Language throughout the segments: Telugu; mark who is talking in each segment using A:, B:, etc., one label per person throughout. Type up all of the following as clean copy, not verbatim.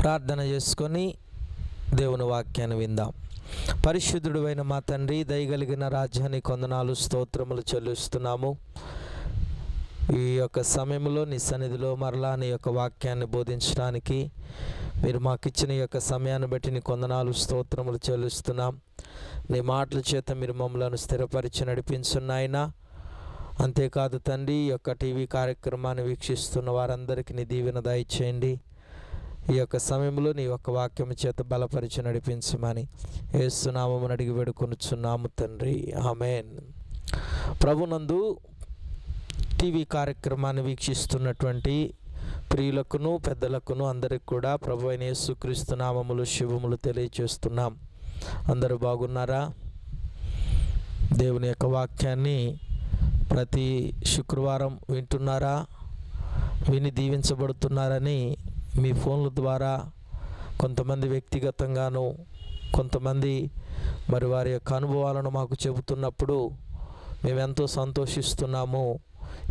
A: ప్రార్థన చేసుకొని దేవుని వాక్యాన్ని విందాం. పరిశుద్ధుడు అయిన మా తండ్రి, దయగలిగిన రాజ్యానికి వందనాలు, స్తోత్రములు చెల్లిస్తున్నాము. ఈ యొక్క సమయంలో నీ సన్నిధిలో మరలా నీ యొక్క వాక్యాన్ని బోధించడానికి మీరు మాకు ఇచ్చిన ఈ యొక్క సమయాన్ని బట్టి నీ వందనాలు, స్తోత్రములు చెల్లిస్తున్నాం. నీ మాటల చేత మీరు మమ్మలను స్థిరపరిచి నడిపించున్నాయినా. అంతేకాదు తండ్రి, ఈ యొక్క టీవీ కార్యక్రమాన్ని వీక్షిస్తున్న వారందరికీ నీ దీవెన దయచేయండి. ఈ యొక్క సమయంలో నీ యొక్క వాక్యం చేత బలపరిచి నడిపించమని యేసు నామమున అడిగి వేడుకొనుచున్నాము తండ్రి, ఆమేన్. ప్రభునందు టీవీ కార్యక్రమాన్ని వీక్షిస్తున్నటువంటి ప్రియులకును పెద్దలకును అందరికి కూడా ప్రభు అయిన యేసుక్రీస్తు నామములు శుభములు తెలియచేస్తున్నాం. అందరూ బాగున్నారా? దేవుని యొక్క వాక్యాన్ని ప్రతి శుక్రవారం వింటున్నారా? విని దీవించబడుతున్నారని మీ ఫోన్ల ద్వారా కొంతమంది వ్యక్తిగతంగాను, కొంతమంది మరి వారి యొక్క అనుభవాలను మాకు చెబుతున్నప్పుడు మేమెంతో సంతోషిస్తున్నాము.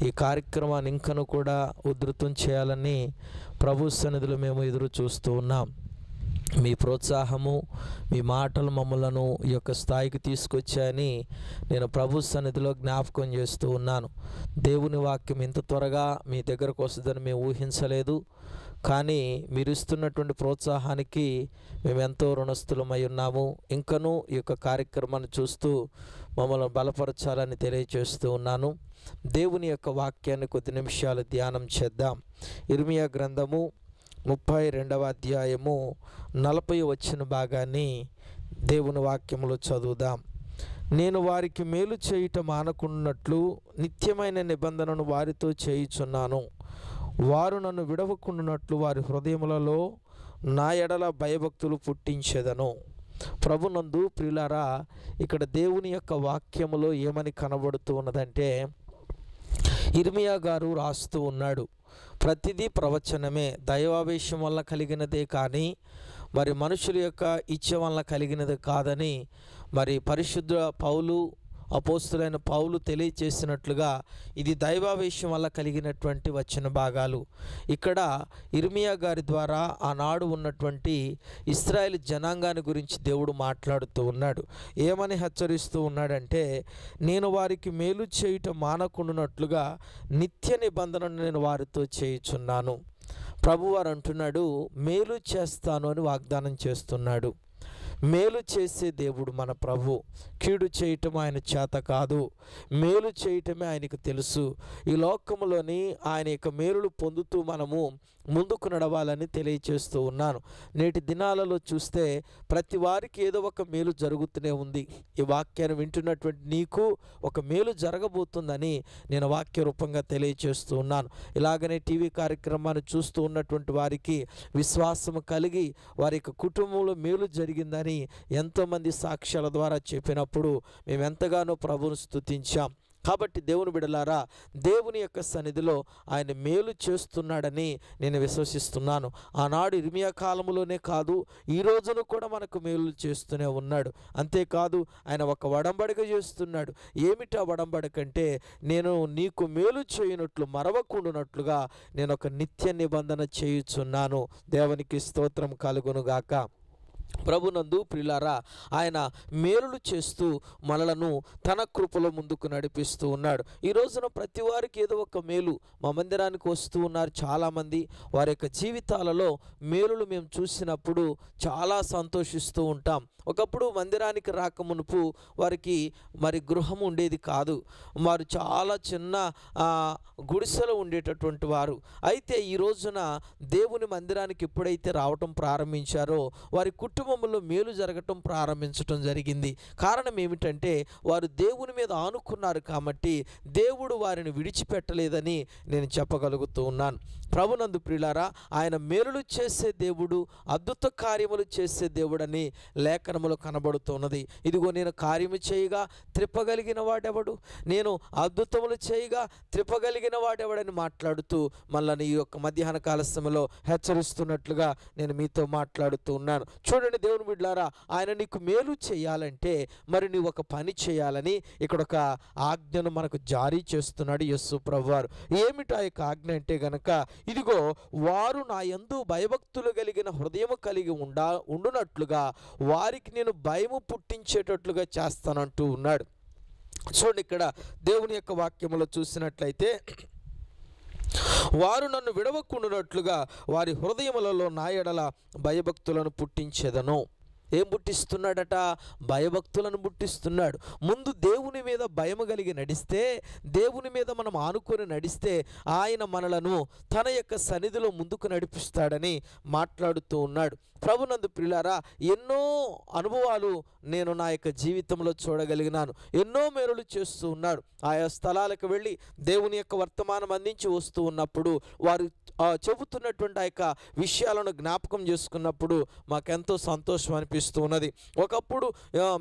A: ఈ కార్యక్రమాన్ని ఇంకను కూడా ఉధృతం చేయాలని ప్రభు సన్నిధిలో మేము ఎదురు చూస్తూ ఉన్నాం. మీ ప్రోత్సాహము, మీ మాటలు మమ్మలను ఈ యొక్క స్థాయికి తీసుకొచ్చాయని నేను ప్రభు సన్నిధిలో జ్ఞాపకం చేస్తూ ఉన్నాను. దేవుని వాక్యం ఇంత త్వరగా మీ దగ్గరకు వస్తుందని మేము ఊహించలేదు. కానీ మీరు ఇస్తున్నటువంటి ప్రోత్సాహానికి మేము ఎంతో రుణస్థులమై ఉన్నాము. ఇంకనూ ఈ యొక్క కార్యక్రమాన్ని చూస్తూ మమ్మల్ని బలపరచాలని తెలియజేస్తూ ఉన్నాను. దేవుని యొక్క వాక్యాన్ని కొద్ది నిమిషాలు ధ్యానం చేద్దాం. ఇర్మియా గ్రంథము 32వ అధ్యాయము 40 వచ్చిన భాగాన్ని దేవుని వాక్యములో చదువుదాం. నేను వారికి మేలు చేయుట మానకున్నట్లు నిత్యమైన నిబంధనను వారితో చేయుచున్నాను. వారు నన్ను విడవకుండానట్లు వారి హృదయములలో నా ఎడల భయభక్తులు పుట్టించెదను. ప్రభునందు ప్రియులారా, ఇక్కడ దేవుని యొక్క వాక్యములో ఏమని కనబడుతూ ఉన్నదంటే, ఇర్మియా గారు రాస్తూ ఉన్నాడు, ప్రతిదీ ప్రవచనమే, దైవావేశం వల్ల కలిగినదే కానీ మరి మనుషుల యొక్క ఇచ్చ వల్ల కలిగినది కాదని మరి పరిశుద్ధ పౌలు, అపోస్తులైన పౌలు తెలియచేసినట్లుగా ఇది దైవావేశం వల్ల కలిగినటువంటి వచన భాగాలు. ఇక్కడ ఇర్మియా గారి ద్వారా ఆనాడు ఉన్నటువంటి ఇశ్రాయేలు జనాంగాన్ని గురించి దేవుడు మాట్లాడుతూ ఉన్నాడు. ఏమని హెచ్చరిస్తూ ఉన్నాడంటే, నేను వారికి మేలు చేయుట మానకుండానట్లుగా నిత్య నిబంధనను నేను వారితో చేయుచున్నాను. ప్రభువారు అంటున్నాడు, మేలు చేస్తాను అని వాగ్దానం చేస్తున్నాడు. మేలు చేసే దేవుడు మన ప్రభు. కీడు చేయటం ఆయన చేత కాదు, మేలు చేయటమే ఆయనకు తెలుసు. ఈ లోకములోని ఆయన యొక్క మేలులు పొందుతూ మనము ముందుకు నడవాలని తెలియచేస్తూ ఉన్నాను. నేటి దినాలలో చూస్తే ప్రతి వారికి ఏదో ఒక మేలు జరుగుతూనే ఉంది. ఈ వాక్యాన్ని వింటున్నటువంటి నీకు ఒక మేలు జరగబోతుందని నేను వాక్య రూపంగా తెలియచేస్తూ ఉన్నాను. ఇలాగనే టీవీ కార్యక్రమాన్ని చూస్తూ ఉన్నటువంటి వారికి విశ్వాసం కలిగి వారి యొక్క కుటుంబంలో మేలు జరిగిందని ఎంతోమంది సాక్ష్యాల ద్వారా చెప్పినప్పుడు మేము ఎంతగానో ప్రభువును స్తుతించాం. కాబట్టి దేవుని బిడ్డలారా, దేవుని యొక్క సన్నిధిలో ఆయన మేలు చేస్తున్నాడని నేను విశ్వసిస్తున్నాను. ఆనాడు ఇర్మియా కాలంలోనే కాదు, ఈ రోజును కూడా మనకు మేలు చేస్తూనే ఉన్నాడు. అంతేకాదు ఆయన ఒక వడంబడిక చేస్తున్నాడు. ఏమిటా వడంబడిక అంటే, నేను నీకు మేలు చేయనట్లు మరవకుండానట్లుగా నేను ఒక నిత్య నిబంధన చేయుచున్నాను. దేవునికి స్తోత్రం కలుగునుగాక. ప్రభునందు ప్రియులారా, ఆయన మేలులు చేస్తూ మనలను తన కృపలో ముందుకు నడిపిస్తూ ఉన్నాడు. ఈ రోజున ప్రతి వారికి ఏదో ఒక మేలు. మా మందిరానికి వస్తూ ఉన్నారు చాలామంది. వారి యొక్క జీవితాలలో మేలులు మేము చూసినప్పుడు చాలా సంతోషిస్తూ ఉంటాం. ఒకప్పుడు మందిరానికి రాక మునుపు వారికి మరి గృహం ఉండేది కాదు. వారు చాలా చిన్న గుడిసెలో ఉండేటటువంటి వారు. అయితే ఈ రోజున దేవుని మందిరానికి ఎప్పుడైతే రావటం ప్రారంభించారో వారి కుటుంబంలో మేలు జరగటం ప్రారంభించటం జరిగింది. కారణం ఏమిటంటే, వారు దేవుని మీద ఆనుకున్నారు కాబట్టి దేవుడు వారిని విడిచిపెట్టలేదని నేను చెప్పగలుగుతూ ఉన్నాను. ప్రభునందు ప్రియులారా, ఆయన మేలులు చేసే దేవుడు, అద్భుత కార్యములు చేసే దేవుడని లేఖనములో కనబడుతున్నది. ఇదిగో నేను కార్యము చేయగా త్రిప్పగలిగిన వాడెవడు, నేను అద్భుతములు చేయగా త్రిప్పగలిగిన వాడెవడని మాట్లాడుతూ మళ్ళీ ఈ యొక్క మధ్యాహ్న కాల సమయంలో హెచ్చరిస్తున్నట్లుగా నేను మీతో మాట్లాడుతూ ఉన్నాను. చూడండి, చూడండి దేవుని బిడ్డలారా, ఆయన నీకు మేలు చేయాలంటే మరి నీవు ఒక పని చేయాలని ఇక్కడ ఒక ఆజ్ఞను మనకు జారీ చేస్తున్నాడు యేసు ప్రభువారు. ఏమిటా యొక్క ఆజ్ఞ అంటే గనక, ఇదిగో వారు నా యందు భయభక్తులు కలిగిన హృదయము కలిగి ఉండునట్లుగా వారికి నేను భయము పుట్టించేటట్లుగా చేస్తానంటూ ఉన్నాడు. చూడండి, ఇక్కడ దేవుని యొక్క వాక్యములో చూసినట్లయితే, వారు నన్ను విడవకుండునట్లుగా వారి హృదయములలో నా ఎడల భయభక్తులను పుట్టించెదను. ఏం పుట్టిస్తున్నాడట? భయభక్తులను పుట్టిస్తున్నాడు. ముందు దేవుని మీద భయము కలిగి నడిస్తే, దేవుని మీద మనం ఆనుకొని నడిస్తే ఆయన మనలను తన యొక్క సన్నిధిలో ముందుకు నడిపిస్తాడని మాట్లాడుతూ ఉన్నాడు. ప్రభునందు ప్రియులారా, ఎన్నో అనుభవాలు నేను నా యొక్క జీవితంలో చూడగలిగినాను. ఎన్నో మేలులు చేస్తూ ఉన్నాడు. ఆయా స్థలాలకు వెళ్ళి దేవుని యొక్క వర్తమానం అందించి వస్తూ ఉన్నప్పుడు వారు చెబుతున్నటువంటి ఆ యొక్క విషయాలను జ్ఞాపకం చేసుకున్నప్పుడు మాకెంతో సంతోషం అనిపిస్తూ ఉన్నది. ఒకప్పుడు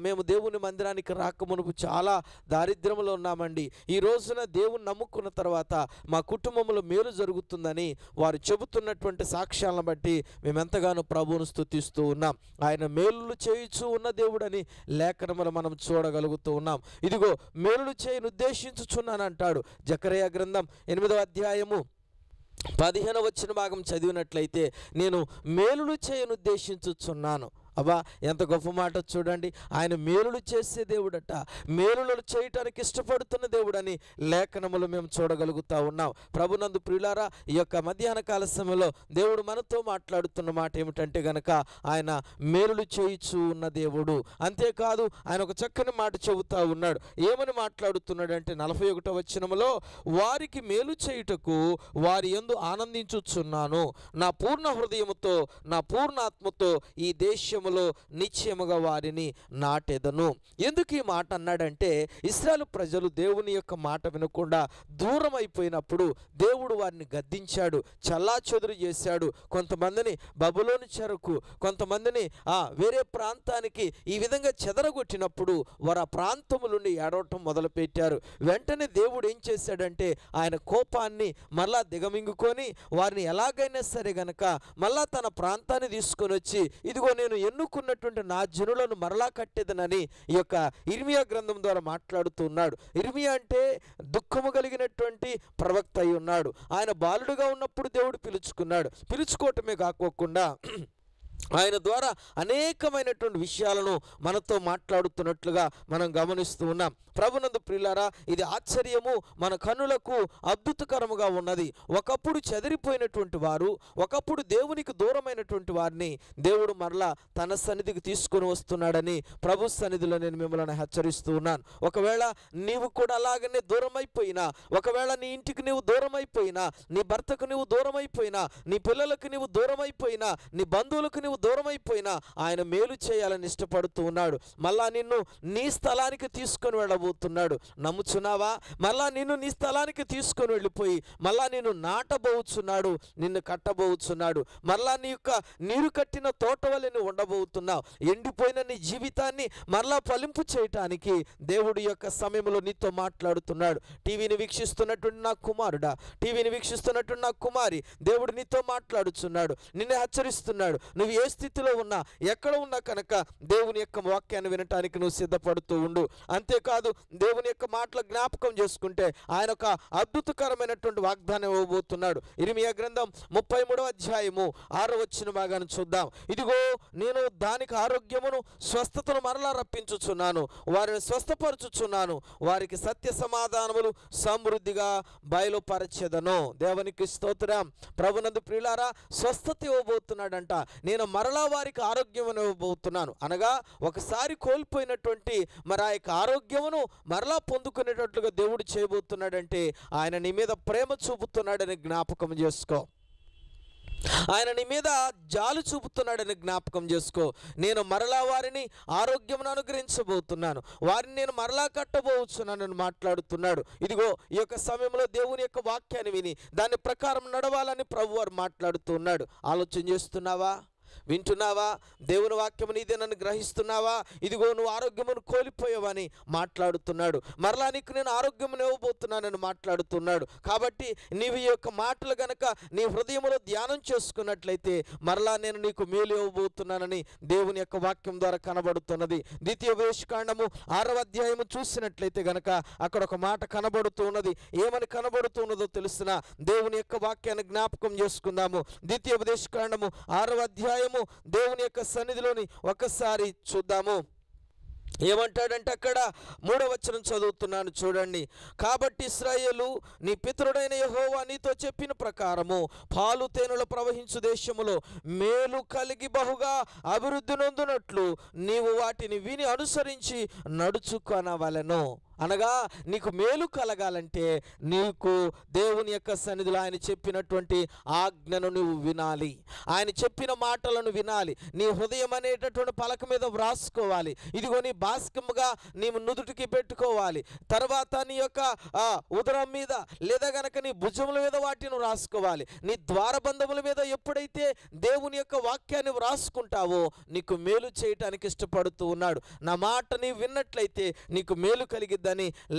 A: మేము దేవుని మందిరానికి రాకమునుపు చాలా దారిద్ర్యంలో ఉన్నామండి. ఈ రోజున దేవుని నమ్ముకున్న తర్వాత మా కుటుంబంలో మేలు జరుగుతుందని వారు చెబుతున్నటువంటి సాక్ష్యాలను బట్టి మేమెంతగానో ప్రభువును స్తుతిస్తూ ఉన్నాం. ఆయన మేలులు చేయుచూ ఉన్న దేవుడని లేఖనములు మనం చూడగలుగుతూ ఉన్నాం. ఇదిగో మేలులు చేయను ఉద్దేశించుచున్నానంటాడు. జకర్యా గ్రంథం 8వ అధ్యాయము 15వ వచన భాగం చదివినట్లయితే, నేను మేలులు చేయను ఉద్దేశించుచున్నాను. అబ్బా, ఎంత గొప్ప మాట చూడండి. ఆయన మేలులు చేసే దేవుడట, మేలులు చేయటానికి ఇష్టపడుతున్న దేవుడని లేఖనములు మేము చూడగలుగుతా ఉన్నాం. ప్రభునందు ప్రియులారా, ఈ యొక్క మధ్యాహ్న కాల సమయంలో దేవుడు మనతో మాట్లాడుతున్న మాట ఏమిటంటే గనక, ఆయన మేలులు చేయుచూ ఉన్న దేవుడు. అంతేకాదు, ఆయన ఒక చక్కని మాట చెబుతా ఉన్నాడు. ఏమని మాట్లాడుతున్నాడు అంటే 41వ వచనములో, వారికి మేలు చేయుటకు వారి యందు ఆనందించుచున్నాను, నా పూర్ణ హృదయముతో నా పూర్ణ ఆత్మతో ఈ దేశం నిశ్చయముగా వారిని నాటెదను. ఎందుకు ఈ మాట అన్నాడంటే, ఇశ్రాయేలు ప్రజలు దేవుని యొక్క మాట వినకుండా దూరం అయిపోయినప్పుడు దేవుడు వారిని గద్దించాడు, చల్లాచెదురు చేశాడు. కొంతమందిని బబులోను చెరకు, కొంతమందిని వేరే ప్రాంతానికి ఈ విధంగా చెదరగొట్టినప్పుడు వారు ఆ ప్రాంతము నుండి ఏడవటం మొదలుపెట్టారు. వెంటనే దేవుడు ఏం చేశాడంటే, ఆయన కోపాన్ని మళ్ళా దిగమింగుకొని వారిని ఎలాగైనా సరే గనక మళ్ళా తన ప్రాంతాన్ని తీసుకొని వచ్చి, ఇదిగో నేను ఎన్నుకున్నటువంటి నా జనులను మరలా కట్టేదనని ఈ యొక్క ఇర్మియా గ్రంథం ద్వారా మాట్లాడుతూ ఉన్నాడు. ఇర్మియా అంటే దుఃఖము కలిగినటువంటి ప్రవక్త అయి ఉన్నాడు. ఆయన బాలుడుగా ఉన్నప్పుడు దేవుడు పిలుచుకోవటమే కాకోకుండా ఆయన ద్వారా అనేకమైనటువంటి విషయాలను మనతో మాట్లాడుతున్నట్లుగా మనం గమనిస్తూ ఉన్నాం. ప్రభునందు ప్రియులారా, ఇది ఆశ్చర్యము, మన కన్నులకు అద్భుతకరముగా ఉన్నది. ఒకప్పుడు చెదిరిపోయినటువంటి వారు, ఒకప్పుడు దేవునికి దూరమైనటువంటి వారిని దేవుడు మరలా తన సన్నిధికి తీసుకొని వస్తున్నాడని ప్రభు సన్నిధిలో నేను మిమ్మల్ని హెచ్చరిస్తూ ఉన్నాను. ఒకవేళ నీవు కూడా అలాగనే దూరమైపోయినా, ఒకవేళ నీ ఇంటికి నీవు దూరమైపోయినా, నీ భర్తకు నీవు దూరమైపోయినా, నీ పిల్లలకు నీవు దూరమైపోయినా, నీ బంధువులకు నీవు దూరమైపోయినా, ఆయన మేలు చేయాలని ఇష్టపడుతూ ఉన్నాడు. మళ్ళా నిన్ను నీ స్థలానికి తీసుకొని వెళ్ళబోతున్నాడు. నమ్ముచున్నావా? మళ్ళా నిన్ను నీ స్థలానికి తీసుకొని వెళ్ళిపోయి మళ్ళా నిన్ను నాటబోచున్నాడు, నిన్ను కట్టబోచున్నాడు. మళ్ళా నీ యొక్క నీరు కట్టిన తోట వలె నువ్వు ఉండబోతున్నావు. ఎండిపోయిన నీ జీవితాన్ని మరలా ఫలింపు చేయటానికి దేవుడి యొక్క సమయంలో నీతో మాట్లాడుతున్నాడు. టీవీని వీక్షిస్తున్నటువంటి నా కుమారుడా, టీవీని వీక్షిస్తున్నటువంటి నా కుమారి, దేవుడు నీతో మాట్లాడుచున్నాడు, నిన్ను హెచ్చరిస్తున్నాడు. నువ్వు ఏ స్థితిలో ఉన్నా, ఎక్కడ ఉన్నా కనుక దేవుని యొక్క వాక్యాన్ని వినటానికి నువ్వు సిద్ధపడుతూ ఉండు. అంతేకాదు, దేవుని యొక్క మాటలు జ్ఞాపకం చేసుకుంటే ఆయన ఒక అద్భుతకరమైనటువంటి వాగ్దానం ఇవ్వబోతున్నాడు. ఇర్మియా గ్రంథం 33వ అధ్యాయము 6వ వచన భాగాన్ని చూద్దాం. ఇదిగో నేను దానికి ఆరోగ్యమును స్వస్థతను మరలా రప్పించుచున్నాను, వారిని స్వస్థపరచుచున్నాను, వారికి సత్య సమాధానములు సమృద్ధిగా బయలుపరచెదను. దేవునికి స్తోత్రం. ప్రభునందు ప్రియులారా, స్వస్థత ఇవ్వబోతున్నాడంట. నేను మరలా వారికి ఆరోగ్యం ఇవ్వబోతున్నాను. అనగా ఒకసారి కోల్పోయినటువంటి మరి ఆ యొక్క ఆరోగ్యమును మరలా పొందుకునేటట్లుగా దేవుడు చేయబోతున్నాడంటే ఆయన నీ మీద ప్రేమ చూపుతున్నాడని జ్ఞాపకం చేసుకో. ఆయన నీ మీద జాలు చూపుతున్నాడని జ్ఞాపకం చేసుకో. నేను మరలా వారిని ఆరోగ్యమును అనుగ్రహించబోతున్నాను, వారిని నేను మరలా కట్టబోతున్నానని మాట్లాడుతున్నాడు. ఇదిగో ఈ యొక్క సమయంలో దేవుని యొక్క వాక్యాన్ని విని దాని ప్రకారం నడవాలని ప్రభువారు మాట్లాడుతూ ఉన్నాడు. ఆలోచన చేస్తున్నావా? వింటున్నావా? దేవుని వాక్యము నీదే నన్ను గ్రహిస్తున్నావా? ఇదిగో నువ్వు ఆరోగ్యమును కోల్పోయావని మాట్లాడుతున్నాడు. మరలా నీకు నేను ఆరోగ్యమును ఇవ్వబోతున్నానని మాట్లాడుతున్నాడు. కాబట్టి నీవు ఈ యొక్క మాటలు గనక నీ హృదయంలో ధ్యానం చేసుకున్నట్లయితే మరలా నేను నీకు మేలు ఇవ్వబోతున్నానని దేవుని యొక్క వాక్యం ద్వారా కనబడుతున్నది. ద్వితీయోపదేశకాండము 6వ అధ్యాయము చూసినట్లయితే గనక అక్కడ ఒక మాట కనబడుతూ ఉన్నది. ఏమని కనబడుతున్నదో తెలుసునా? దేవుని యొక్క వాక్యాన్ని జ్ఞాపకం చేసుకుందాము. ద్వితీయోపదేశకాండము 6వ అధ్యాయము దేవుని యొక్క సన్నిధిలోని ఒకసారి చూద్దాము. ఏమంటాడంటే అక్కడ 3వ వచనం చదువుతున్నాను చూడండి. కాబట్టి ఇశ్రాయేలు, నీ పితరుడైన యెహోవా నీతో చెప్పిన ప్రకారము పాలు తేనెలు ప్రవహించు దేశములో మేలు కలిగి బహుగా అభివృద్ధి నొందునట్లు నీవు వాటిని విని అనుసరించి నడుచుకొనవలెను. అనగా నీకు మేలు కలగాలంటే నీకు దేవుని యొక్క సన్నిధిలో ఆయన చెప్పినటువంటి ఆజ్ఞను నువ్వు వినాలి. ఆయన చెప్పిన మాటలను వినాలి. నీ హృదయం అనేటటువంటి పలక మీద వ్రాసుకోవాలి. ఇదిగో నీ బాస్కముగా నీవు నుదుటికి పెట్టుకోవాలి. తర్వాత నీ యొక్క ఉదరం మీద లేదా గనక నీ భుజముల మీద వాటిని వ్రాసుకోవాలి. నీ ద్వారబంధముల మీద ఎప్పుడైతే దేవుని యొక్క వాక్యాన్ని వ్రాసుకుంటావో నీకు మేలు చేయటానికి ఇష్టపడుతూ ఉన్నాడు. నా మాట నీవు విన్నట్లయితే నీకు మేలు కలిగిద్దని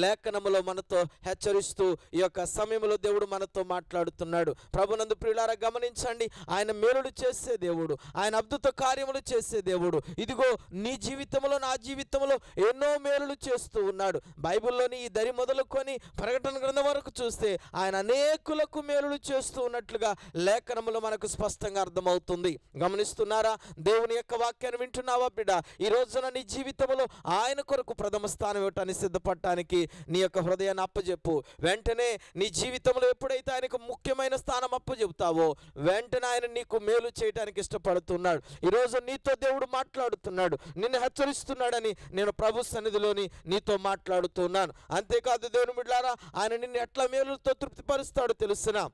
A: లేఖనములో మనతో హెచ్చరిస్తూ ఈ యొక్క సమయంలో దేవుడు మనతో మాట్లాడుతున్నాడు. ప్రభునందు ప్రియులారా గమనించండి. ఆయన మేలులు చేసే దేవుడు, ఆయన అద్భుత కార్యములు చేసే దేవుడు. ఇదిగో నీ జీవితంలో నా జీవితంలో ఎన్నో మేలులు చేస్తూ ఉన్నాడు. బైబిల్లోని ఈ దరి మొదలుకొని ప్రకటన గ్రంథం వరకు చూస్తే ఆయన అనేకులకు మేలులు చేస్తూ ఉన్నట్లుగా లేఖనములో మనకు స్పష్టంగా అర్థమవుతుంది. గమనిస్తున్నారా? దేవుని యొక్క వాక్యాన్ని వింటున్నావా బిడ్డ? ఈ రోజున నీ జీవితంలో ఆయన కొరకు ప్రథమ స్థానం ఇవ్వటానికి సిద్ధపడటానికి నీ యొక్క హృదయాన్ని అప్పచెప్పు. వెంటనే నీ జీవితంలో ఎప్పుడైతే ఆయనకు ముఖ్యమైన స్థానం అప్పచెప్తావో వెంటనే ఆయన నీకు మేలు చేయడానికి ఇష్టపడుతున్నాడు. ఈరోజు నీతో దేవుడు మాట్లాడుతున్నాడు, నిన్ను హెచ్చరిస్తున్నాడని నేను ప్రభు సన్నిధిలోని నీతో మాట్లాడుతున్నాను. అంతేకాదు దేవుని బిడ్డలారా, ఆయన నిన్ను ఎట్లా మేలుతో తృప్తిపరుస్తాడో తెలుసునా?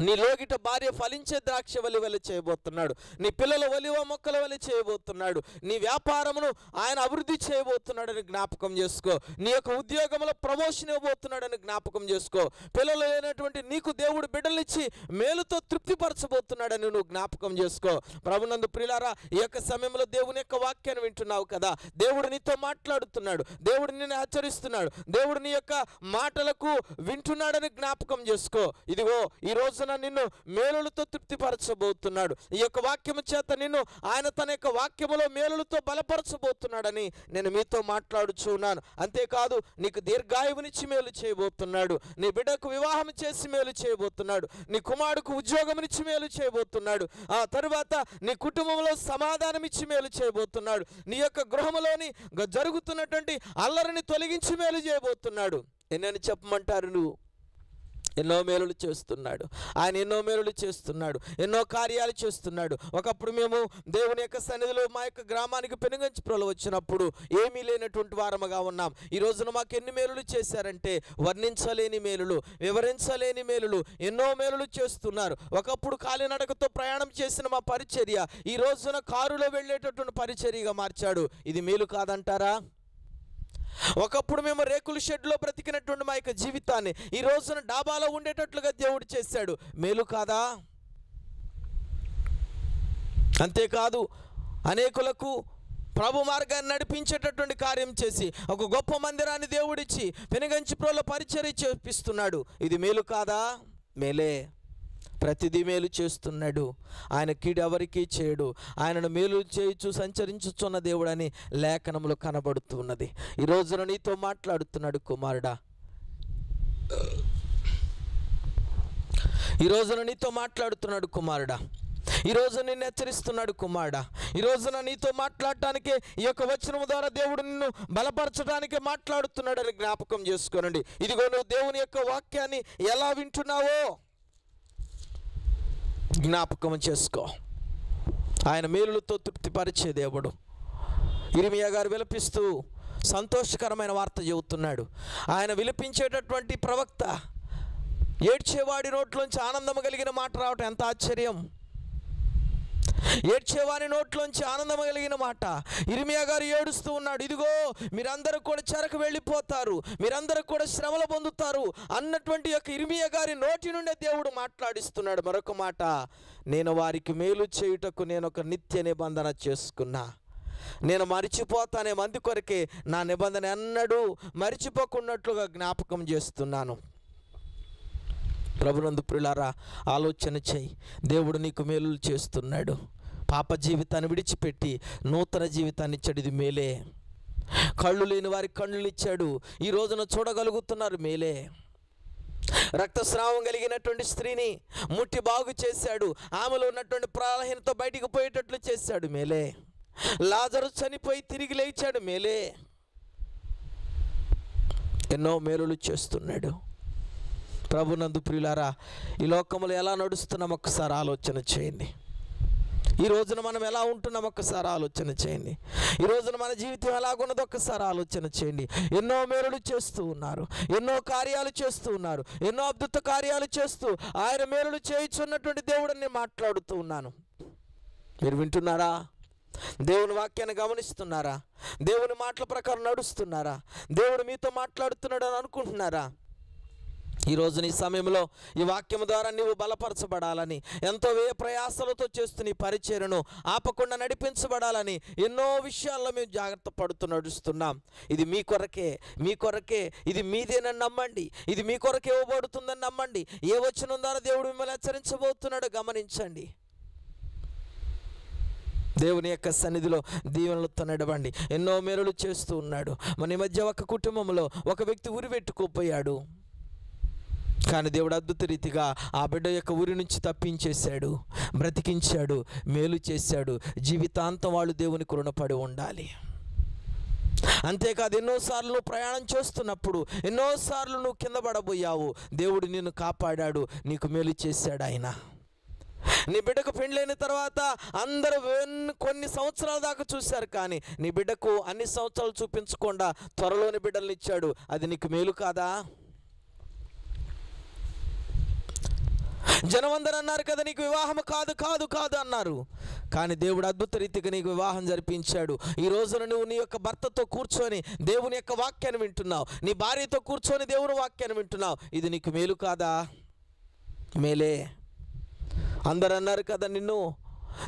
A: నీ లోగిట భార్య ఫలించే ద్రాక్ష వలె చేయబోతున్నాడు. నీ పిల్లల ఒలివ మొక్కల వలె చేయబోతున్నాడు. నీ వ్యాపారమును ఆయన అభివృద్ధి చేయబోతున్నాడని జ్ఞాపకం చేసుకో. నీ యొక్క ఉద్యోగంలో ప్రమోషన్ ఇవ్వబోతున్నాడని జ్ఞాపకం చేసుకో. పిల్లలు లేనటువంటి నీకు దేవుడు బిడ్డలిచ్చి మేలుతో తృప్తిపరచబోతున్నాడని నువ్వు జ్ఞాపకం చేసుకో. ప్రభునందు ప్రియులారా, ఈ యొక్క సమయంలో దేవుని యొక్క వాక్యాన్ని వింటున్నావు కదా? దేవుడు నీతో మాట్లాడుతున్నాడు, దేవుడు నిన్ను హెచ్చరిస్తున్నాడు, దేవుడు నీ యొక్క మాటలకు వింటున్నాడని జ్ఞాపకం చేసుకో. ఇదిగో ఈ రోజున నిన్ను మేలులతో తృప్తిపరచబోతున్నాడు. ఈ యొక్క వాక్యము చేత నిన్ను ఆయన తన యొక్క వాక్యములో మేలులతో బలపరచబోతున్నాడని నేను మీతో మాట్లాడుచున్నాను. అంతేకాదు నీకు దీర్ఘాయువునిచ్చి మేలు చేయబోతున్నాడు. నీ బిడ్డకు వివాహం చేసి మేలు చేయబోతున్నాడు. నీ కుమారుడికి ఉద్యోగమునిచ్చి మేలు చేయబోతున్నాడు. ఆ తరువాత నీ కుటుంబంలో సమాధానం ఇచ్చి మేలు చేయబోతున్నాడు. నీ యొక్క గృహంలోని జరుగుతున్నటువంటి అల్లరిని తొలగించి మేలు చేయబోతున్నాడు. ఎన్నని చెప్పమంటారు? నువ్వు ఎన్నో మేలులు చేస్తున్నాడు. ఆయన ఎన్నో మేలులు చేస్తున్నాడు, ఎన్నో కార్యాలు చేస్తున్నాడు. ఒకప్పుడు మేము దేవుని యొక్క సన్నిధిలో మా యొక్క గ్రామానికి పెనుగంచిప్రోలు వచ్చినప్పుడు ఏమీ లేనటువంటి వారముగా ఉన్నాం. ఈ రోజున మాకు ఎన్ని మేలులు చేశారంటే వర్ణించలేని మేలులు, వివరించలేని మేలులు, ఎన్నో మేలులు చేస్తున్నారు. ఒకప్పుడు కాలినడకతో ప్రయాణం చేసిన మా పరిచర్య ఈ రోజున కారులో వెళ్ళేటటువంటి పరిచర్యగా మార్చాడు. ఇది మేలు కాదంటారా? ఒకప్పుడు మేము రేకుల షెడ్లో బ్రతికినటువంటి మా యొక్క జీవితాన్ని ఈ రోజున డాబాలో ఉండేటట్లుగా దేవుడు చేశాడు. మేలు కాదా? అంతేకాదు అనేకులకు ప్రభు మార్గాన్ని నడిపించేటటువంటి కార్యం చేసి ఒక గొప్ప మందిరాన్ని దేవుడిచ్చి పెనుగంచిప్రోలో పరిచర్య చేపిస్తున్నాడు. ఇది మేలు కాదా? మేలే. ప్రతిదీ మేలు చేస్తున్నాడు. ఆయన కీడు ఎవరికీ చేయడు. ఆయనను మేలు చేయుచు సంచరించుచున్న దేవుడు అని లేఖనంలో కనబడుతున్నది. ఈ రోజున నీతో మాట్లాడుతున్నాడు కుమారుడా. ఈ రోజున నీతో మాట్లాడుతున్నాడు కుమారుడా. ఈ రోజు నిన్ను హెచ్చరిస్తున్నాడు కుమారుడా. ఈ రోజున నీతో మాట్లాడటానికి ఈ యొక్క వచనం ద్వారా దేవుడు నిన్ను బలపరచడానికి మాట్లాడుతున్నాడని జ్ఞాపకం చేసుకోనండి. ఇదిగో నువ్వు దేవుని యొక్క వాక్యాన్ని ఎలా వింటున్నావో జ్ఞాపకం చేసుకో. ఆయన మేలులతో తృప్తిపరిచే దేవుడు. ఇర్మియా గారు విలపిస్తూ సంతోషకరమైన వార్త చెబుతున్నాడు. ఆయన విలపించేటటువంటి ప్రవక్త ఏడ్చేవాడి నోట్లోంచి ఆనందం కలిగిన మాట రావటం ఎంత ఆశ్చర్యం. ఏడ్చేవారి నోట్లోంచి ఆనందం కలిగిన మాట. ఇర్మియా గారు ఏడుస్తూ ఉన్నాడు, ఇదిగో మీరందరూ కూడా చెరకు వెళ్ళిపోతారు, మీరందరూ కూడా శ్రమలు పొందుతారు అన్నటువంటి యొక్క ఇర్మియా గారి నోటి నుండే దేవుడు మాట్లాడిస్తున్నాడు. మరొక మాట, నేను వారికి మేలు చేయుటకు నేను ఒక నిత్య నిబంధన చేసుకున్నా, నేను మరిచిపోతానే మంది కొరకే నా నిబంధన ఎన్నడూ మరిచిపోకున్నట్లుగా జ్ఞాపకం చేస్తున్నాను. ప్రభునందు ప్రియులారా, ఆలోచన చేయి. దేవుడు నీకు మేలులు చేస్తున్నాడు. పాప జీవితాన్ని విడిచిపెట్టి నూతన జీవితాన్ని ఇచ్చాడు, ఇది మేలే. కళ్ళు లేని వారికి కళ్ళు ఇచ్చాడు, ఈ రోజున చూడగలుగుతున్నారు, మేలే. రక్తస్రావం కలిగినటువంటి స్త్రీని ముట్టి బాగు చేశాడు, ఆమెలో ఉన్నటువంటి ప్రాణహీనత బయటికి పోయేటట్లు చేశాడు, మేలే. లాజరు చనిపోయి తిరిగి లేచాడు, మేలే. ఎన్నో మేలులు చేస్తున్నాడు. ప్రభునందు ప్రియులారా, ఈ లోకంలో ఎలా నడుస్తున్నాం ఒక్కసారి ఆలోచన చేయండి. ఈ రోజున మనం ఎలా ఉంటున్నాం ఒక్కసారి ఆలోచన చేయండి. ఈ రోజున మన జీవితం ఎలాగున్నదో ఒక్కసారి ఆలోచన చేయండి. ఎన్నో మేలులు చేస్తూ ఉన్నారు, ఎన్నో కార్యాలు చేస్తూ ఉన్నారు, ఎన్నో అద్భుత కార్యాలు చేస్తూ ఆయన మేలులు చేయించున్నటువంటి దేవుడిని నేను మాట్లాడుతూ ఉన్నాను. మీరు వింటున్నారా? దేవుని వాక్యాన్ని గమనిస్తున్నారా? దేవుని మాటల ప్రకారం నడుస్తున్నారా? దేవుడు మీతో మాట్లాడుతున్నాడు అని అనుకుంటున్నారా? ఈరోజు నీ సమయంలో ఈ వాక్యం ద్వారా నీవు బలపరచబడాలని, ఎంతో వ్యయ ప్రయాసాలతో చేస్తూ నీ పరిచర్యను ఆపకుండా నడిపించబడాలని ఎన్నో విషయాల్లో మేము జాగ్రత్త పడుతూ నడుస్తున్నాం. ఇది మీ కొరకే, మీ కొరకే, ఇది మీదేనని నమ్మండి, ఇది మీ కొరకే ఇవ్వబడుతుందని నమ్మండి. ఏ వచనం ద్వారా దేవుడు మిమ్మల్ని హెచ్చరించబోతున్నాడో గమనించండి. దేవుని యొక్క సన్నిధిలో దీవెనలతో నడవండి. ఎన్నో మేలులు చేస్తూ ఉన్నాడు. మన ఈ మధ్య ఒక కుటుంబంలో ఒక వ్యక్తి ఉరి పెట్టుకోపోయాడు, కానీ దేవుడు అద్భుత రీతిగా ఆ బిడ్డ యొక్క ఊరి నుంచి తప్పించేశాడు, బ్రతికించాడు, మేలు చేశాడు. జీవితాంతం వాళ్ళు దేవునికి రుణపడి ఉండాలి. అంతేకాదు, ఎన్నోసార్లు నువ్వు ప్రయాణం చేస్తున్నప్పుడు ఎన్నోసార్లు నువ్వు కింద పడబోయావు, దేవుడు నిన్ను కాపాడాడు, నీకు మేలు చేశాడు ఆయన. నీ బిడ్డకు పెళ్ళైన తర్వాత అందరూ కొన్ని సంవత్సరాల దాకా చూశారు, కానీ నీ బిడ్డకు అన్ని సంవత్సరాలు చూపించకుండా త్వరలోని బిడ్డలను ఇచ్చాడు. అది నీకు మేలు కాదా? జనమందరూ అన్నారు కదా, నీకు వివాహం కాదు కాదు కాదు అన్నారు, కానీ దేవుడు అద్భుత రీతిగా నీకు వివాహం జరిపించాడు. ఈ రోజున నువ్వు నీ యొక్క భర్తతో కూర్చొని దేవుని యొక్క వాక్యాన్ని వింటున్నావు, నీ భార్యతో కూర్చొని దేవుని వాక్యాన్ని వింటున్నావు. ఇది నీకు మేలు కాదా? మేలే. అందరు అన్నారు కదా, నిన్ను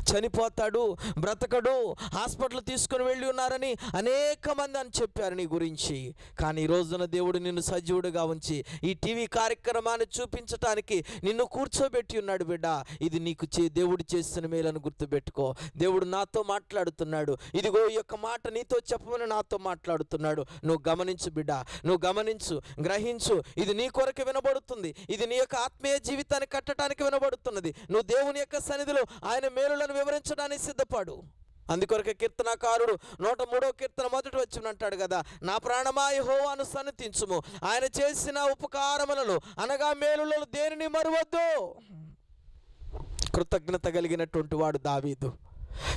A: చనిపోతాడు, బ్రతకడు, హాస్పిటల్ తీసుకుని వెళ్ళి ఉన్నారని అనేక మంది అని చెప్పారు నీ గురించి. కానీ ఈ రోజున దేవుడు నిన్ను సజీవుడిగా ఉంచి ఈ టీవీ కార్యక్రమాన్ని చూపించటానికి నిన్ను కూర్చోబెట్టి ఉన్నాడు. బిడ్డ, ఇది నీకు దేవుడు చేసిన మేలను గుర్తుపెట్టుకో. దేవుడు నాతో మాట్లాడుతున్నాడు, ఇదిగో ఈ యొక్క మాట నీతో చెప్పమని నాతో మాట్లాడుతున్నాడు. నువ్వు గమనించు బిడ్డ, నువ్వు గమనించు, గ్రహించు. ఇది నీ కొరకు వినబడుతుంది, ఇది నీ యొక్క ఆత్మీయ జీవితాన్ని కట్టడానికి వినబడుతున్నది. నువ్వు దేవుని యొక్క సన్నిధిలో ఆయన మేలులను వివరించడానికి సిద్ధపడు. అందుకొరకే కీర్తనకారుడు 103వ కీర్తన 1వ వచనం అంటాడు కదా, నా ప్రాణమా యెహోవాను సన్నిధించుము, ఆయన చేసిన ఉపకారములను అనగా మేలులను దేనిని మరువద్దు. కృతజ్ఞత కలిగినటువంటి వాడు దావీదు.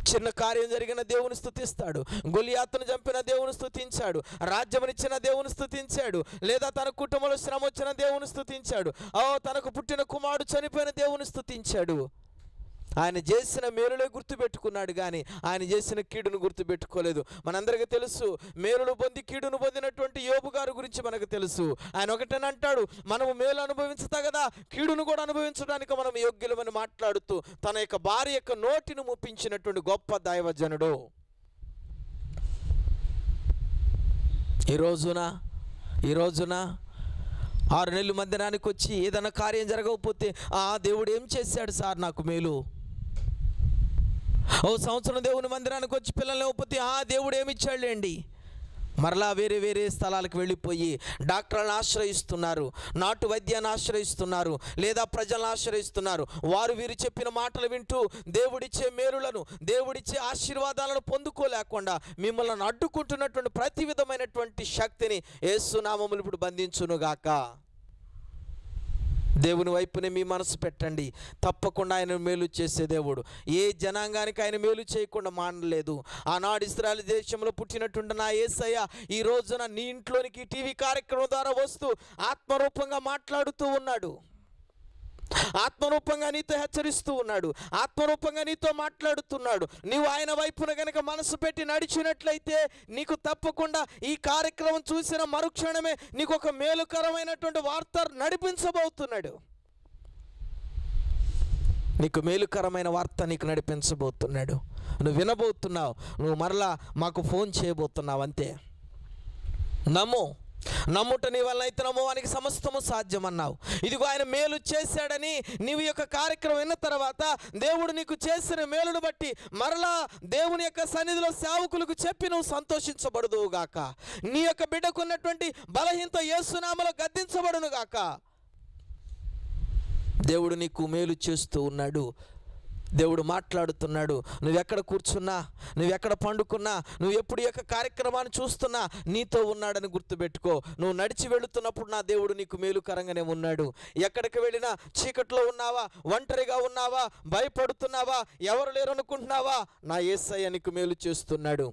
A: చిన్న కార్యం జరిగిన దేవుని స్తుతిస్తాడు, గొలియాతును చంపిన దేవుని స్తుతించాడు, రాజ్యమునిచ్చిన దేవుని స్తుతించాడు, లేదా తన కుటుంబంలో శ్రమ వచ్చిన దేవుని స్తుతించాడు, తనకు పుట్టిన కుమారుడు చనిపోయిన దేవుని స్తుతించాడు. ఆయన చేసిన మేలులే గుర్తుపెట్టుకున్నాడు, కానీ ఆయన చేసిన కీడును గుర్తుపెట్టుకోలేదు. మనందరికీ తెలుసు, మేలులు పొంది కీడును పొందినటువంటి యోబు గారి గురించి మనకు తెలుసు. ఆయన ఒకటని అంటాడు, మనము మేలు అనుభవించుతా కదా, కీడును కూడా అనుభవించడానికి మనం యోగ్యులమని మాట్లాడుతూ తన యొక్క భార్య యొక్క నోటిని ముప్పించినటువంటి గొప్ప దైవజనుడు. ఈ రోజున 6 నెలలు మందిరానికి వచ్చి ఏదైనా కార్యం జరగకపోతే, దేవుడు ఏం చేశాడు సార్ నాకు మేలు. సంవత్సరం దేవుని మందిరానికి వచ్చి పిల్లలు లేకపోతే, దేవుడు ఏమిచ్చాడులేండి. మరలా వేరే వేరే స్థలాలకు వెళ్ళిపోయి డాక్టర్లను ఆశ్రయిస్తున్నారు, నాటు వైద్యాన్ని ఆశ్రయిస్తున్నారు, లేదా ప్రజలను ఆశ్రయిస్తున్నారు. వారు వీరు చెప్పిన మాటలు వింటూ దేవుడిచ్చే మేలులను, దేవుడిచ్చే ఆశీర్వాదాలను పొందుకోలేకుండా మిమ్మల్ని అడ్డుకుంటున్నటువంటి ప్రతి విధమైనటువంటి శక్తిని యేసు నామములో ఇప్పుడు బంధించునుగాక. దేవుని వైపునే మీ మనసు పెట్టండి. తప్పకుండా ఆయన మేలు చేసే దేవుడు. ఏ జనాంగానికి ఆయన మేలు చేయకుండా మానలేదు. ఆనాడు ఇశ్రాయేలు దేశంలో పుట్టినటువంటి నా యేసయ్య ఈ రోజున నీ ఇంట్లోనికి టీవీ కార్యక్రమం ద్వారా వస్తూ ఆత్మరూపంగా మాట్లాడుతూ ఉన్నాడు. ఆత్మరూపంగా నీతో హెచ్చరిస్తూ ఉన్నాడు, ఆత్మరూపంగా నీతో మాట్లాడుతున్నాడు. నీవు ఆయన వైపున గనక మనసు పెట్టి నడిచినట్లయితే నీకు తప్పకుండా ఈ కార్యక్రమం చూసిన మరుక్షణమే నీకు ఒక మేలుకరమైనటువంటి వార్త నడిపించబోతున్నాడు. నీకు మేలుకరమైన వార్త నీకు నడిపించబోతున్నాడు. నువ్వు వినబోతున్నావు, నువ్వు మరలా మాకు ఫోన్ చేయబోతున్నావు. అంతే. నమ్ముట నీ వల్ల అయితే నమ్మువానికి సమస్తము సాధ్యమన్నావు. ఇదిగో ఆయన మేలు చేశాడని నీవు యొక్క కార్యక్రమం విన్న తర్వాత దేవుడు నీకు చేసిన మేలును బట్టి మరలా దేవుని యొక్క సన్నిధిలో సేవకులకు చెప్పి నువ్వు సంతోషించబడుదువు గాక. నీ యొక్క బిడ్డకున్నటువంటి బలహీనత యేసునామములో గద్దించబడును గాక. దేవుడు నీకు మేలు చేస్తూ ఉన్నాడు. దేవుడు మాట్లాడుతున్నాడు. నువ్వెక్కడ కూర్చున్నా, నువ్వెక్కడ పండుకున్నా, నువ్వు ఎప్పుడు యొక్క కార్యక్రమాన్ని చూస్తున్నా నీతో ఉన్నాడని గుర్తుపెట్టుకో. నువ్వు నడిచి వెళుతున్నప్పుడు నా దేవుడు నీకు మేలుకరంగానే ఉన్నాడు. ఎక్కడికి వెళ్ళినా చీకట్లో ఉన్నావా, ఒంటరిగా ఉన్నావా, భయపడుతున్నావా, ఎవరు లేరు అనుకుంటున్నావా, నా యేసయ్య నీకు మేలు చేస్తున్నాడు.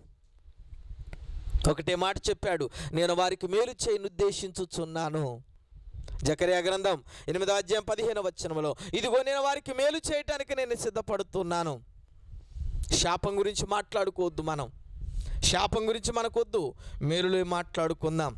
A: ఒకటే మాట చెప్పాడు, నేను వారికి మేలు చేయను ఉద్దేశించుచున్నాను. జకర్యా గ్రంథం 8వ అధ్యాయం 15వ వచనములో, ఇదిగో నేను వారికి మేలు చేయటానికి నేను సిద్ధపడుతున్నాను. శాపం గురించి మాట్లాడుకోవద్దు, శాపం గురించి మనకొద్దు, మేలులే మాట్లాడుకుందాం.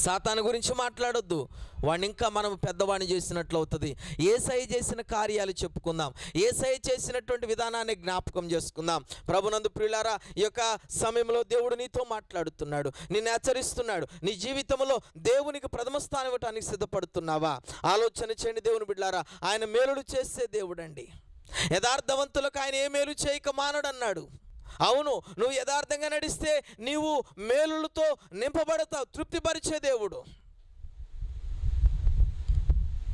A: సాతాను గురించి మాట్లాడొద్దు, వాడిని ఇంకా మనం పెద్దవాడిని చేసినట్లు అవుతుంది. యేసయ్య చేసిన కార్యాలు చెప్పుకుందాం, యేసయ్య చేసినటువంటి విధానాన్ని జ్ఞాపకం చేసుకుందాం. ప్రభునందు ప్రియులారా, ఈ యొక్క సమయంలో దేవుడు నీతో మాట్లాడుతున్నాడు, నిన్ను హెచ్చరిస్తున్నాడు. నీ జీవితంలో దేవునికి ప్రథమ స్థానం ఇవ్వటానికి సిద్ధపడుతున్నావా? ఆలోచన చేయండి దేవుని బిడ్డలారా. ఆయన మేలులు చేసే దేవుడండి. యథార్థవంతులకు ఆయన ఏ మేలు చేయక మానడన్నాడు. అవును, నువ్వు యథార్థంగా నడిస్తే నీవు మేలులతో నింపబడతావు. తృప్తిపరిచే దేవుడు.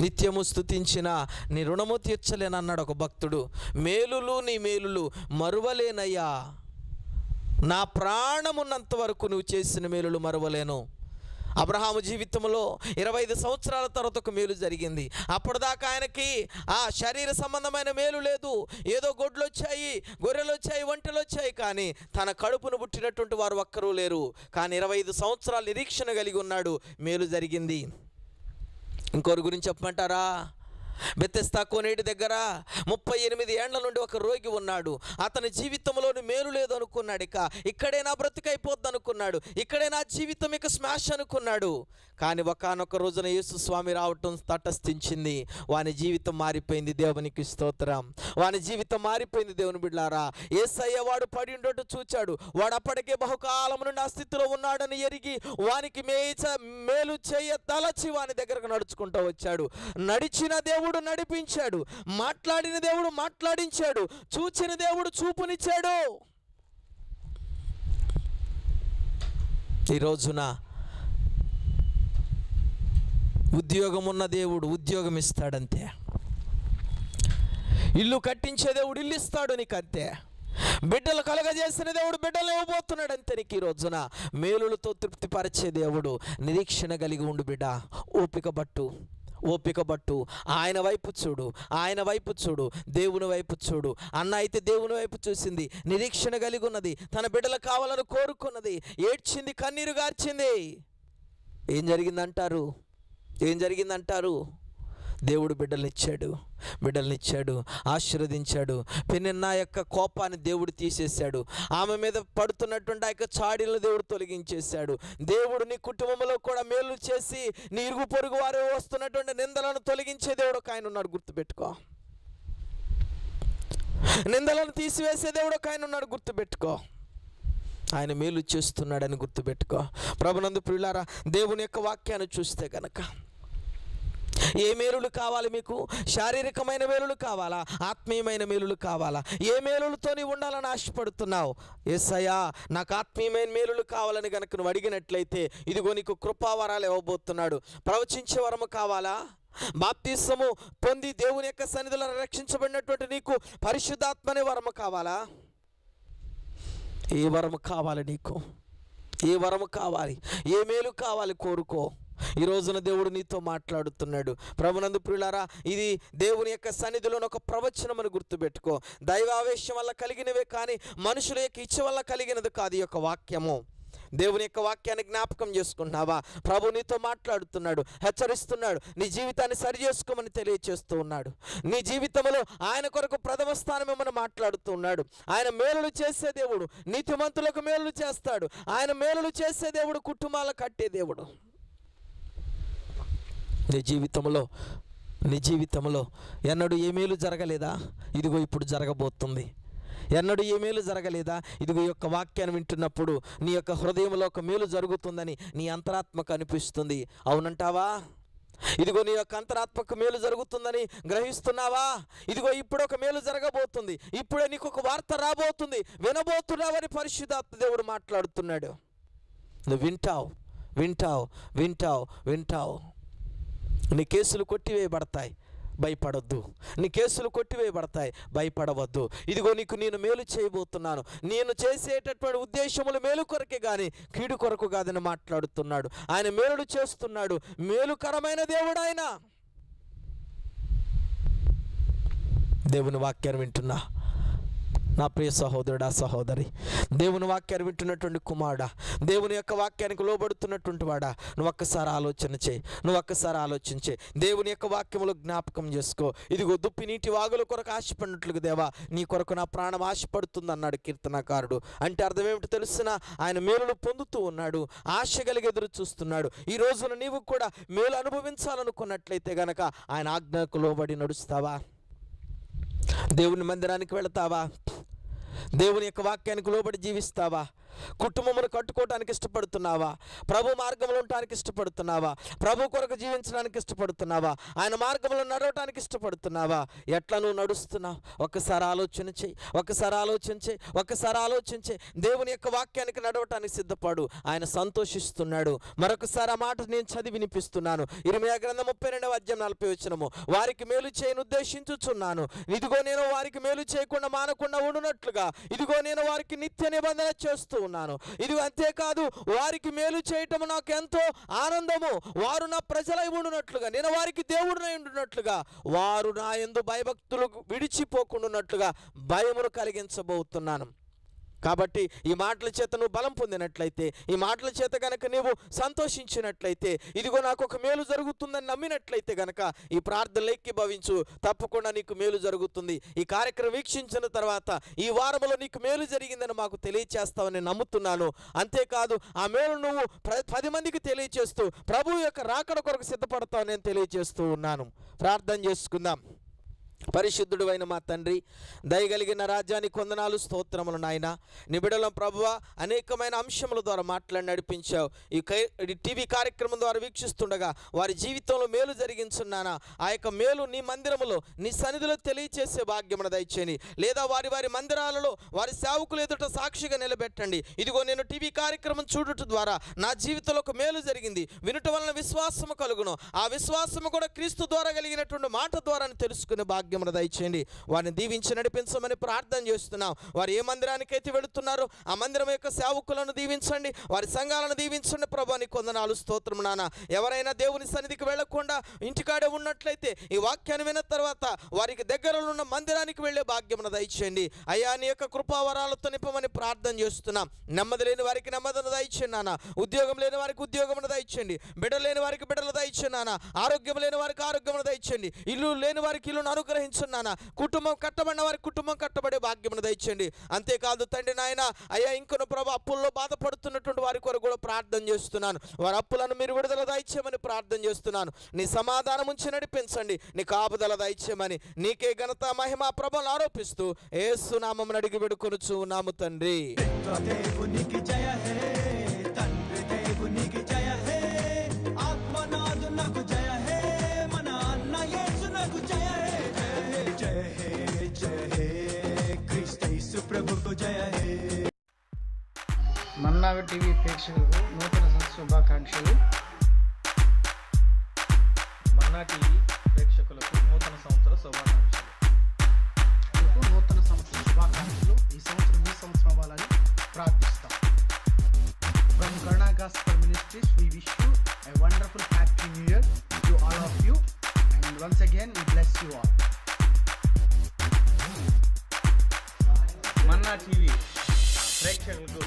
A: నిత్యము స్తుతించిన నీ రుణము తీర్చలేనన్నాడు ఒక భక్తుడు. మేలులు నీ మేలులు మరువలేనయ్యా, నా ప్రాణమున్నంత వరకు నువ్వు చేసిన మేలులు మరువలేను. అబ్రహాము జీవితంలో 25 సంవత్సరాల తర్వాత ఒక మేలు జరిగింది. అప్పటిదాకా ఆయనకి ఆ శరీర సంబంధమైన మేలు లేదు. ఏదో గొడ్లు వచ్చాయి, గొర్రెలు వచ్చాయి, ఒంటెలు వచ్చాయి, కానీ తన కడుపును పుట్టినటువంటి వారు ఒక్కరూ లేరు. కానీ 25 సంవత్సరాలు నిరీక్షణ కలిగి ఉన్నాడు, మేలు జరిగింది. ఇంకోరి గురించి చెప్పమంటారా? బెతెస్దా కోనేటి దగ్గర 38 ఏండ్ల నుండి ఒక రోగి ఉన్నాడు. అతని జీవితంలోని మేలు లేదు అనుకున్నాడు. ఇక్కడే నా బ్రతికైపోద్ది అనుకున్నాడు, ఇక్కడే నా జీవితం ఇక స్మాష్ అనుకున్నాడు. కానీ ఒకానొక రోజున యేసు స్వామి రావటం తటస్థించింది. వాని జీవితం మారిపోయింది. దేవునికి స్తోత్రం. వాని జీవితం మారిపోయింది. దేవుని బిడ్డలారా, యేసయ్య వాడు పడి ఉండటం చూచాడు. వాడు అప్పటికే బహుకాలం నుండి ఆ స్థితిలో ఉన్నాడని ఎరిగి వానికి మేలు చేయ తలచి వాని దగ్గరకు నడుచుకుంటూ వచ్చాడు. నడిచిన దేవుడు నడిపించాడు, మాట్లాడిన దేవుడు మాట్లాడించాడు, చూచిన దేవుడు చూపునిచ్చాడు. ఈ రోజున ఉద్యోగం ఉన్న దేవుడు ఉద్యోగం ఇస్తాడంతే. ఇల్లు కట్టించే దేవుడు ఇల్లు ఇస్తాడు నీకు అంతే. బిడ్డలు కలగజేసిన దేవుడు బిడ్డలు ఇవ్వబోతున్నాడు అంతే. నీకు ఈ రోజున మేలులతో తృప్తిపరిచే దేవుడు. నిరీక్షణ కలిగి ఉండు బిడ్డ. ఓపిక పట్టు. ఆయన వైపు చూడు, ఆయన వైపు చూడు, దేవుని వైపు చూడు. అన్న అయితే దేవుని వైపు చూసింది, నిరీక్షణ కలిగి ఉన్నది, తన బిడ్డలు కావాలని కోరుకున్నది, ఏడ్చింది, కన్నీరు గార్చింది. ఏం జరిగిందంటారు? దేవుడు బిడ్డలనిచ్చాడు, ఆశీర్వదించాడు. పెనిన్న యొక్క కోపాన్ని దేవుడు తీసేశాడు. ఆమె మీద పడుతున్నటువంటి ఆ యొక్క చాడీలను దేవుడు తొలగించేశాడు. దేవుడు నీ కుటుంబంలో కూడా మేలు చేసి నీ ఇరుగు పొరుగు వారు వస్తున్నటువంటి నిందలను తొలగించే దేవుడు ఒక ఆయన ఉన్నాడు, గుర్తుపెట్టుకో. నిందలను తీసివేసే దేవుడు ఒక ఆయన ఉన్నాడు, గుర్తుపెట్టుకో. ఆయన మేలు చేస్తున్నాడని గుర్తుపెట్టుకో. ప్రభునందు ప్రియులారా, దేవుని యొక్క వాక్యాన్ని చూస్తే కనుక ఏ మేలులు కావాలి మీకు? శారీరకమైన మేలులు కావాలా? ఆత్మీయమైన మేలులు కావాలా? ఏ మేలులతో నీవు ఉండాలని ఆశపడుతున్నావు? యేసయ్యా నాకు ఆత్మీయమైన మేలులు కావాలని కనుక నువ్వు అడిగినట్లయితే ఇదిగో నీకు కృపావరాలు ఇవ్వబోతున్నాడు. ప్రవచించే వరము కావాలా? బాప్తిసము పొంది దేవుని యొక్క సన్నిధిలో రక్షించబడినటువంటి నీకు పరిశుద్ధాత్మనే వరము కావాలా? ఏ వరము కావాలి నీకు? ఏ వరము కావాలి? ఏ మేలు కావాలి? కోరుకో. ఈ రోజున దేవుడు నీతో మాట్లాడుతున్నాడు. ప్రభునందు ప్రియులారా, ఇది దేవుని యొక్క సన్నిధిలోని ఒక ప్రవచనమని గుర్తుపెట్టుకో. దైవావేశం వల్ల కలిగినవే కానీ మనుషుల యొక్క ఇచ్చ వల్ల కలిగినది కాదు ఈ యొక్క వాక్యము. దేవుని యొక్క వాక్యాన్ని జ్ఞాపకం చేసుకుంటున్నావా? ప్రభు నీతో మాట్లాడుతున్నాడు, హెచ్చరిస్తున్నాడు, నీ జీవితాన్ని సరి చేసుకోమని తెలియచేస్తూ ఉన్నాడు. నీ జీవితంలో ఆయన కొరకు ప్రథమ స్థానం ఏమని మాట్లాడుతూ ఉన్నాడు. ఆయన మేలులు చేసే దేవుడు, నీతిమంతులకు మేలులు చేస్తాడు. ఆయన మేలులు చేసే దేవుడు, కుటుంబాలు కట్టే దేవుడు. నీ జీవితంలో ఎన్నడూ ఏ మేలు జరగలేదా? ఇదిగో ఇప్పుడు జరగబోతుంది. ఎన్నడూ ఏ మేలు జరగలేదా? ఇదిగో ఈ యొక్క వాక్యాన్ని వింటున్నప్పుడు నీ యొక్క హృదయంలో ఒక మేలు జరుగుతుందని నీ అంతరాత్మకు అనిపిస్తుంది. అవునంటావా? ఇదిగో నీ యొక్క అంతరాత్మకు మేలు జరుగుతుందని గ్రహిస్తున్నావా? ఇదిగో ఇప్పుడు ఒక మేలు జరగబోతుంది, ఇప్పుడే నీకు ఒక వార్త రాబోతుంది, వినబోతున్నావని పరిశుద్ధాత్మ దేవుడు మాట్లాడుతున్నాడు. నువ్వు వింటావు, వింటావు, వింటావు, వింటావు. నీ కేసులు కొట్టివేయబడతాయి, భయపడొద్దు. నీ కేసులు కొట్టివేయబడతాయి, భయపడవద్దు. ఇదిగో నీకు నేను మేలు చేయబోతున్నాను. నేను చేసేటటువంటి ఉద్దేశములు మేలు కొరకే కానీ కీడు కొరకు కాదని మాట్లాడుతున్నాడు. ఆయన మేలుడు చేస్తున్నాడు. మేలుకరమైన దేవుడు ఆయన. దేవుని వాక్యాన్ని వింటున్నా నా ప్రియ సహోదరుడా, సహోదరి, దేవుని వాక్యాన్ని వింటున్నటువంటి కుమారుడా, దేవుని యొక్క వాక్యానికి లోబడుతున్నటువంటి వాడా, నువ్వు ఒక్కసారి ఆలోచన చేయి, నువ్వు ఒక్కసారి ఆలోచించే. దేవుని యొక్క వాక్యములు జ్ఞాపకం చేసుకో. ఇదిగో దుప్పి నీటి వాగుల కొరకు ఆశపడినట్లుగా దేవా నీ కొరకు నా ప్రాణం ఆశపడుతుంది అన్నాడు కీర్తనకారుడు. అంటే అర్థం ఏమిటి తెలుసునా? ఆయన మేలును పొందుతూ ఉన్నాడు, ఆశ కలిగి ఎదురు చూస్తున్నాడు. ఈ రోజున నీవు కూడా మేలు అనుభవించాలనుకున్నట్లయితే గనక ఆయన ఆజ్ఞకు లోబడి నడుస్తావా? దేవుని మందిరానికి వెళతావా? దేవుని యొక్క వాక్యానికి లోబడి జీవిస్తావా? కుటుంబమును కట్టుకోవటానికి ఇష్టపడుతున్నావా? ప్రభు మార్గంలో ఉండటానికి ఇష్టపడుతున్నావా? ప్రభు కొరకు జీవించడానికి ఇష్టపడుతున్నావా? ఆయన మార్గంలో నడవటానికి ఇష్టపడుతున్నావా? ఎట్లా నువ్వు నడుస్తున్నావు? ఒక్కసారి ఆలోచన చేయి, ఒక్కసారి ఆలోచించే, ఒక్కసారి ఆలోచించే. దేవుని యొక్క వాక్యానికి నడవటానికి సిద్ధపడు, ఆయన సంతోషిస్తున్నాడు. మరొకసారి ఆ మాట నేను చదివి వినిపిస్తున్నాను. ఇర్మీయా గ్రంథం 32వ అధ్యాయం 40వ వచనము. వారికి మేలు చేయను ఉద్దేశించుచున్నాను, ఇదిగో నేను వారికి మేలు చేయకుండా మానకుండా ఉండునట్లుగా ఇదిగో నేను వారికి నిత్య నిబంధన చేస్తూ ఉన్నాను. ఇది అంతేకాదు, వారికి మేలు చేయటము నాకు ఎంతో ఆనందము. వారు నా ప్రజలై ఉండునట్లుగా, నేను వారికి దేవుడినై ఉండునట్లుగా, వారు నా యందు భయభక్తులు విడిచిపోకుండానట్లుగా భయమును కలిగించబోతున్నాను. కాబట్టి ఈ మాటల చేత నువ్వు బలం పొందినట్లయితే, ఈ మాటల చేత గనక నీవు సంతోషించినట్లయితే, ఇదిగో నాకు ఒక మేలు జరుగుతుందని నమ్మినట్లయితే గనక ఈ ప్రార్థనలు ఏకీభవించు, తప్పకుండా నీకు మేలు జరుగుతుంది. ఈ కార్యక్రమం వీక్షించిన తర్వాత ఈ వారంలో నీకు మేలు జరిగిందని మాకు తెలియచేస్తావని నమ్ముతున్నాను. అంతేకాదు ఆ మేలు నువ్వు 10 మందికి తెలియచేస్తూ ప్రభు యొక్క రాకడ కొరకు సిద్ధపడతావు నేను తెలియచేస్తూ ఉన్నాను. ప్రార్థన చేసుకుందాం. పరిశుద్ధుడు అయిన మా తండ్రి, దయగలిగిన రాజ్యానికి వందనాలు, స్తోత్రములు నాయన. నిబిడలం ప్రభువా, అనేకమైన అంశముల ద్వారా మాట్లాడి నడిపించావు. ఈ టీవీ కార్యక్రమం ద్వారా వీక్షిస్తుండగా వారి జీవితంలో మేలు జరిగించున్నానా, ఆ యొక్క మేలు నీ మందిరములో నీ సన్నిధిలో తెలియచేసే భాగ్యమును దయచేయండి. లేదా వారి వారి మందిరాలలో వారి సేవకులు ఎదుట సాక్షిగా నిలబెట్టండి. ఇదిగో నేను టీవీ కార్యక్రమం చూడటం ద్వారా నా జీవితంలో ఒక మేలు జరిగింది, వినటం వలన విశ్వాసము కలుగును, ఆ విశ్వాసము కూడా క్రీస్తు ద్వారా కలిగినటువంటి మాట ద్వారా తెలుసుకునే భాగ్యం దయచేయండి. వారిని దీవించి నడిపించమని ప్రార్థన చేస్తున్నాం. వారు ఏ మందిరానికైతే వెళుతున్నారో ఆ మందిరం యొక్క సేవకులను దీవించండి, వారి సంఘాలను దీవించండి. ప్రభు నీకు వందనాలు, స్తోత్రం నాన్న. ఎవరైనా దేవుని సన్నిధికి వెళ్లకుండా ఇంటికాడే ఉన్నట్లయితే ఈ వాక్యాన్ని విన్న తర్వాత వారికి దగ్గరలో ఉన్న మందిరానికి వెళ్లే భాగ్యమును దయచేయండి. అయ్యా నీ యొక్క కృపావరాలతో నింపమని ప్రార్థన చేస్తున్నాం. నెమ్మది లేని వారికి నెమ్మదిని దయచేయండి నాన్న, ఉద్యోగం లేని వారికి ఉద్యోగమును దయచేయండి, బిడ్డలు లేని వారికి బిడ్డలు దయచేయండి నాన్న, ఆరోగ్యం లేని వారికి ఆరోగ్యమును దయచేయండి, ఇల్లు లేని వారికి ఇల్లును అనుగ్రహించున్నానా, కుటుంబం కట్టబడిన వారికి కుటుంబం కట్టబడే భాగ్యమును దయచేయండి. అంతేకాదు తండ్రి నాయన, అయ్యా ఇంకొన ప్రభు అప్పుల్లో బాధపడుతున్నటువంటి వారి కొరకు కూడా ప్రార్థన చేస్తున్నాను. వారి అప్పులను మీరు విడుదల దయచేయమని ప్రార్థన చేస్తున్నాను. నీ సమాధానం ఉంచి నడిపించండి, నీ కాపుదల దయచేయమని నీకే ఘనత మహిమ ప్రభువును ఆరోపిస్తూ యేసు నామమున అడిగి వేడుకొనుచు ఉన్నాము తండ్రి.
B: మన్నా టీవీ ప్రేక్షకులకు నూతన శుభాకాంక్షలు.
C: మన్నా టీవీ ప్రేక్షకులకు నూతన సంవత్సర శుభాకాంక్షలు.
B: నూతన సంవత్సర శుభాకాంక్షలు. ఈ సంవత్సరం మీ సంవత్సరం అవ్వాలని ప్రార్థిస్తాం. From Karna Gospel Ministries, we wish you a wonderful happy new year to all of you, and once again we bless you all.
C: Manna TV ప్రేక్షకులకు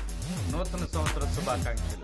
C: నూతన సంవత్సర శుభాకాంక్షలు.